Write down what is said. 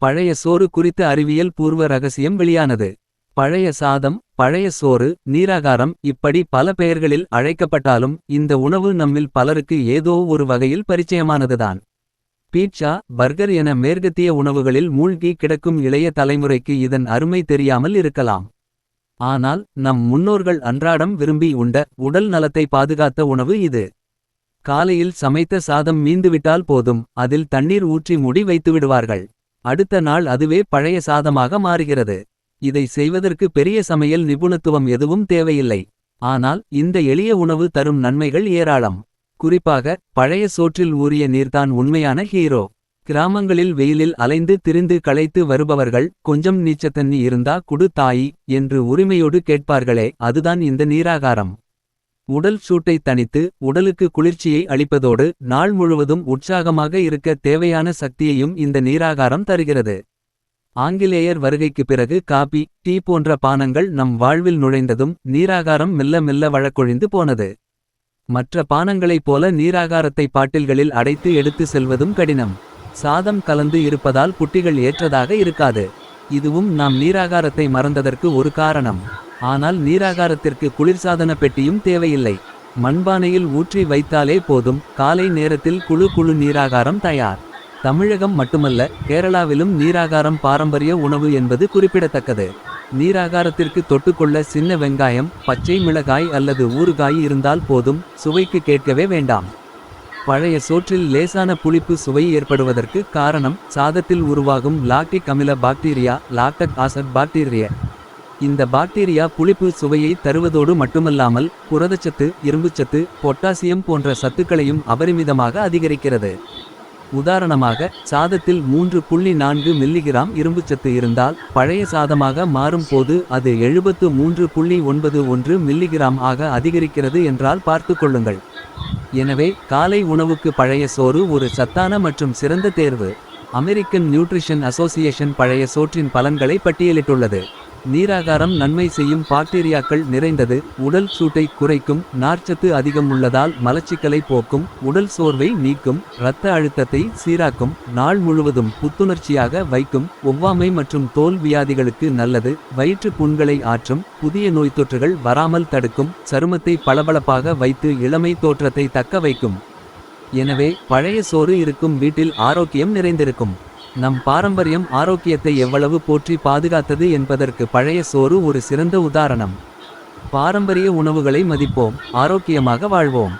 பழைய சோறு குறித்த அறிவியல் பூர்வ ரகசியம் வெளியானது. பழைய சாதம், பழைய சோறு, நீராகாரம் இப்படி பல பெயர்களில் அழைக்கப்பட்டாலும் இந்த உணவு நம்மில் பலருக்கு ஏதோ ஒரு வகையில் பரிச்சயமானதுதான். பீட்சா, பர்கர் என மேற்கத்திய உணவுகளில் மூழ்கி கிடக்கும் இளைய தலைமுறைக்கு இதன் அருமை தெரியாமல் இருக்கலாம். ஆனால் நம் முன்னோர்கள் அன்றாடம் விரும்பி உண்ட, உடல் நலத்தை பாதுகாத்த உணவு இது. காலையில் சமைத்த சாதம் மீந்துவிட்டால் போதும், அதில் தண்ணீர் ஊற்றி மூடி வைத்துவிடுவார்கள். அடுத்த நாள் அதுவே பழைய சாதமாக மாறுகிறது. இதை செய்வதற்கு பெரிய சமையல் நிபுணத்துவம் எதுவும் தேவையில்லை. ஆனால் இந்த எளிய உணவு தரும் நன்மைகள் ஏராளம். குறிப்பாக பழைய சோற்றில் ஊறிய நீர்தான் உண்மையான ஹீரோ. கிராமங்களில் வெயிலில் அலைந்து திரிந்து களைத்து வருபவர்கள் கொஞ்சம் நீச்சத்தண்ணி இருந்தா குடு தாயி என்று உரிமையோடு கேட்பார்களே, அதுதான் இந்த நீராகாரம். உடல் சூட்டை தணித்து உடலுக்கு குளிர்ச்சியை அளிப்பதோடு நாள் முழுவதும் உற்சாகமாக இருக்க தேவையான சக்தியையும் இந்த நீராகாரம் தருகிறது. ஆங்கிலேயர் வருகைக்கு பிறகு காபி, டீ போன்ற பானங்கள் நம் வாழ்வில் நுழைந்ததும் நீராகாரம் மெல்ல மெல்ல வழக்கொழிந்து போனது. மற்ற பானங்களைப் போல நீராகாரத்தை பாட்டில்களில் அடைத்து எடுத்து செல்வதும் கடினம். சாதம் கலந்து இருப்பதால் புட்டிகள் ஏற்றதாக இருக்காது. இதுவும் நாம் நீராகாரத்தை மறந்ததற்கு ஒரு காரணம். ஆனால் நீராகாரத்திற்கு குளிர்சாதன பெட்டியும் தேவையில்லை. மண்பானையில் ஊற்றி வைத்தாலே போதும், காலை நேரத்தில் குழு குழு நீராகாரம் தயார். தமிழகம் மட்டுமல்ல, கேரளாவிலும் நீராகாரம் பாரம்பரிய உணவு என்பது குறிப்பிடத்தக்கது. நீராகாரத்திற்கு தொட்டுக்கொள்ள சின்ன வெங்காயம், பச்சை மிளகாய் அல்லது ஊறுகாய் இருந்தால் போதும், சுவைக்கு கேட்கவே வேண்டாம். பழைய சோற்றில் லேசான புளிப்பு சுவை ஏற்படுவதற்கு காரணம் சாதத்தில் உருவாகும் லாக்டிக் அமில பாக்டீரியா, லாக்டக் ஆசிட் பாக்டீரியா. இந்த பாக்டீரியா புளிப்பு சுவையை தருவதோடு மட்டுமல்லாமல் புரதச்சத்து, இரும்புச்சத்து, பொட்டாசியம் போன்ற சத்துக்களையும் அபரிமிதமாக அதிகரிக்கிறது. உதாரணமாக சாதத்தில் 3.4 மில்லிகிராம் இரும்புச்சத்து இருந்தால் பழைய சாதமாக மாறும் போது அது 73.91 மில்லிகிராம் ஆக அதிகரிக்கிறது என்றால் பார்த்து கொள்ளுங்கள். எனவே காலை உணவுக்கு பழைய சோறு ஒரு சத்தான மற்றும் சிறந்த தேர்வு. அமெரிக்கன் நியூட்ரிஷன் அசோசியேஷன் பழைய சோற்றின் பலன்களை பட்டியலிட்டுள்ளது. நீராகாரம் நன்மை செய்யும் பாக்டீரியாக்கள் நிறைந்தது. உடல் சூட்டை குறைக்கும். நார்ச்சத்து அதிகம் உள்ளதால் மலச்சிக்கலை போக்கும். உடல் சோர்வை நீக்கும். இரத்த அழுத்தத்தை சீராக்கும். நாள் முழுவதும் புத்துணர்ச்சியாக வைக்கும். ஒவ்வாமை மற்றும் தோல் வியாதிகளுக்கு நல்லது. வயிற்று புண்களை ஆற்றும். புதிய நோய்த்தொற்றுகள் வராமல் தடுக்கும். சருமத்தை பளபளப்பாக வைத்து இளமை தோற்றத்தை தக்க வைக்கும். எனவே பழைய சோறு இருக்கும் வீட்டில் ஆரோக்கியம் நிறைந்திருக்கும். நம் பாரம்பரியம் ஆரோக்கியத்தை எவ்வளவு போற்றி பாதுகாத்தது என்பதற்கு பழைய சோறு ஒரு சிறந்த உதாரணம். பாரம்பரிய உணவுகளை மதிப்போம், ஆரோக்கியமாக வாழ்வோம்.